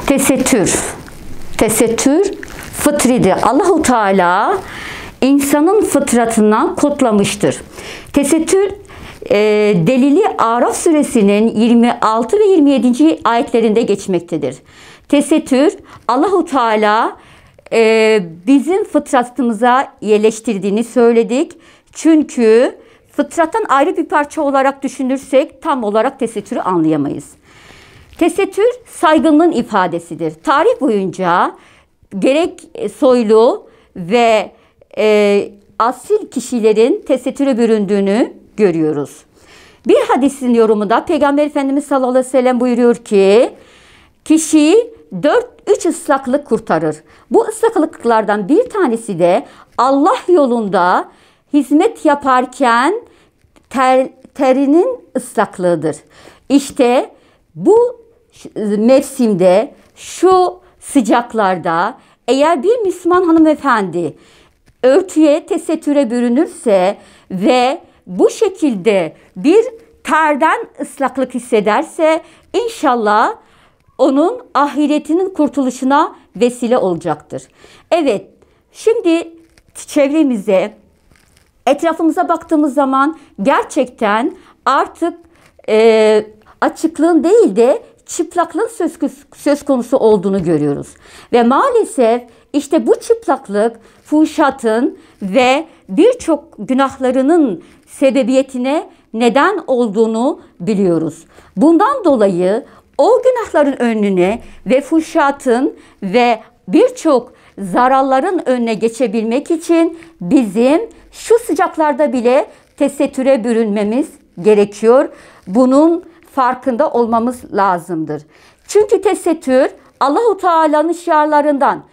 Tesettür. Tesettür fıtridir. Allahu Teala insanın fıtratından kodlamıştır. Tesettür delili Araf suresinin 26 ve 27. ayetlerinde geçmektedir. Tesettür Allahu Teala bizim fıtratımıza yerleştirdiğini söyledik. Çünkü fıtrattan ayrı bir parça olarak düşünürsek tam olarak tesettürü anlayamayız. Tesettür saygınlığın ifadesidir. Tarih boyunca gerek soylu ve asil kişilerin tesettüre büründüğünü görüyoruz. Bir hadisin yorumunda Peygamber Efendimiz sallallahu aleyhi ve sellem buyuruyor ki kişiyi 3 ıslaklık kurtarır. Bu ıslaklıklardan bir tanesi de Allah yolunda hizmet yaparken terinin ıslaklığıdır. İşte bu mevsimde, şu sıcaklarda eğer bir Müslüman hanımefendi örtüye, tesettüre bürünürse ve bu şekilde bir terden ıslaklık hissederse inşallah onun ahiretinin kurtuluşuna vesile olacaktır. Evet, şimdi çevremize, etrafımıza baktığımız zaman gerçekten artık açıklığın değil de çıplaklığın söz konusu olduğunu görüyoruz. Ve maalesef işte bu çıplaklık fuhşatın ve birçok günahlarının sebebiyetine neden olduğunu biliyoruz. Bundan dolayı o günahların önüne ve fuhşatın ve birçok zararların önüne geçebilmek için bizim şu sıcaklarda bile tesettüre bürünmemiz gerekiyor. Bunun farkında olmamız lazımdır. Çünkü tesettür Allahu Teala'nın şiarlarından,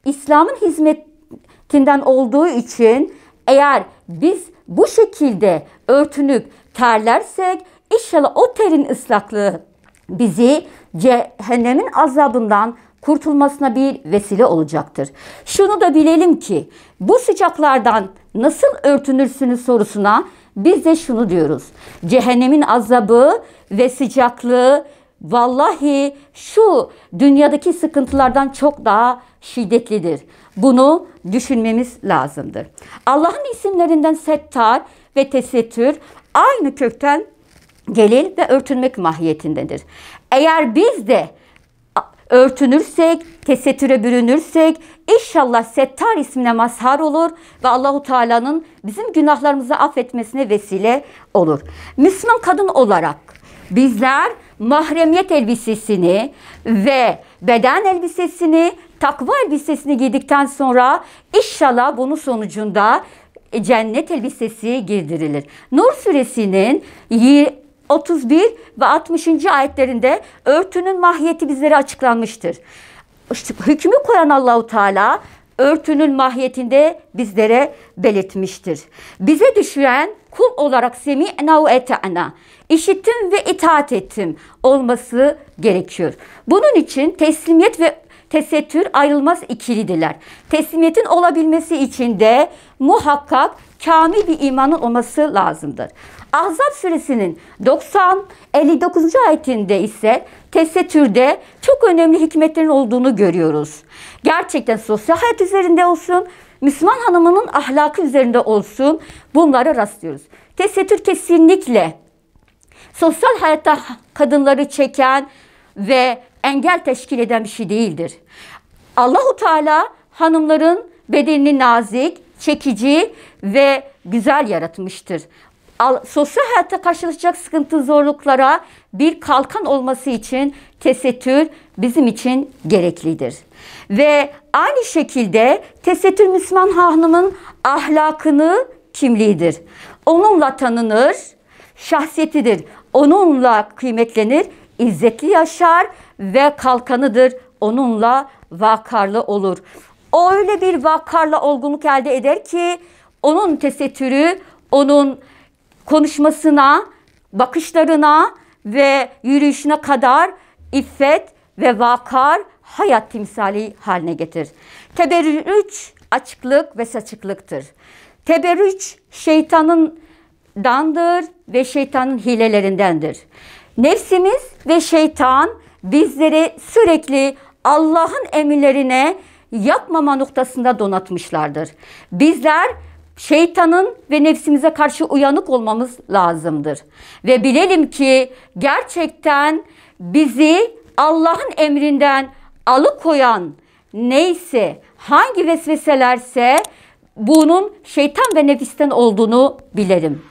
İslam'ın hizmetinden olduğu için eğer biz bu şekilde örtünüp terlersek inşallah o terin ıslaklığı bizi cehennemin azabından kurtulmasına bir vesile olacaktır. Şunu da bilelim ki bu sıcaklardan nasıl örtünürsünüz sorusuna biz de şunu diyoruz. Cehennemin azabı ve sıcaklığı vallahi şu dünyadaki sıkıntılardan çok daha şiddetlidir. Bunu düşünmemiz lazımdır. Allah'ın isimlerinden settar ve tesettür aynı kökten gelir ve örtünmek mahiyetindedir. Eğer biz de örtünürsek, tesettüre bürünürsek inşallah settar ismine mazhar olur ve Allahu Teala'nın bizim günahlarımızı affetmesine vesile olur. Müslüman kadın olarak bizler mahremiyet elbisesini ve beden elbisesini, takva elbisesini giydikten sonra inşallah bunun sonucunda cennet elbisesi giydirilir. Nur suresinin 31 ve 60. ayetlerinde örtünün mahiyeti bizlere açıklanmıştır. İşte hükmü koyan Allahu Teala örtünün mahiyetinde bizlere belirtmiştir. Bize düşen kul olarak semi'na ve eta'na, işittim ve itaat ettim olması gerekiyor. Bunun için teslimiyet ve tesettür ayrılmaz ikilidirler. Teslimiyetin olabilmesi için de muhakkak kamil bir imanın olması lazımdır. Ahzab suresinin 59. ayetinde ise tesettürde çok önemli hikmetlerin olduğunu görüyoruz. Gerçekten sosyal hayat üzerinde olsun, Müslüman hanımının ahlakı üzerinde olsun bunlara rastlıyoruz. Tesettür kesinlikle sosyal hayatta kadınları çeken ve engel teşkil eden bir şey değildir. Allahu Teala hanımların bedenini nazik, çekici ve güzel yaratmıştır. Sosyal hayatta karşılaşacak sıkıntı, zorluklara bir kalkan olması için tesettür bizim için gereklidir. Ve aynı şekilde tesettür Müslüman hanımın ahlakını, kimliğidir. Onunla tanınır, şahsiyetidir. Onunla kıymetlenir, izzetli yaşar ve kalkanıdır. Onunla vakarlı olur. O öyle bir vakarla olgunluk elde eder ki onun tesettürü, onun konuşmasına, bakışlarına ve yürüyüşüne kadar iffet ve vakar hayat timsali haline getirir. Teberrüç açıklık ve saçıklıktır. Teberrüç şeytanındandır ve şeytanın hilelerindendir. Nefsimiz ve şeytan bizleri sürekli Allah'ın emirlerine yapmama noktasında donatmışlardır. Bizler şeytanın ve nefsimize karşı uyanık olmamız lazımdır. Ve bilelim ki gerçekten bizi Allah'ın emrinden alıkoyan neyse, hangi vesveselerse bunun şeytan ve nefisten olduğunu bilelim.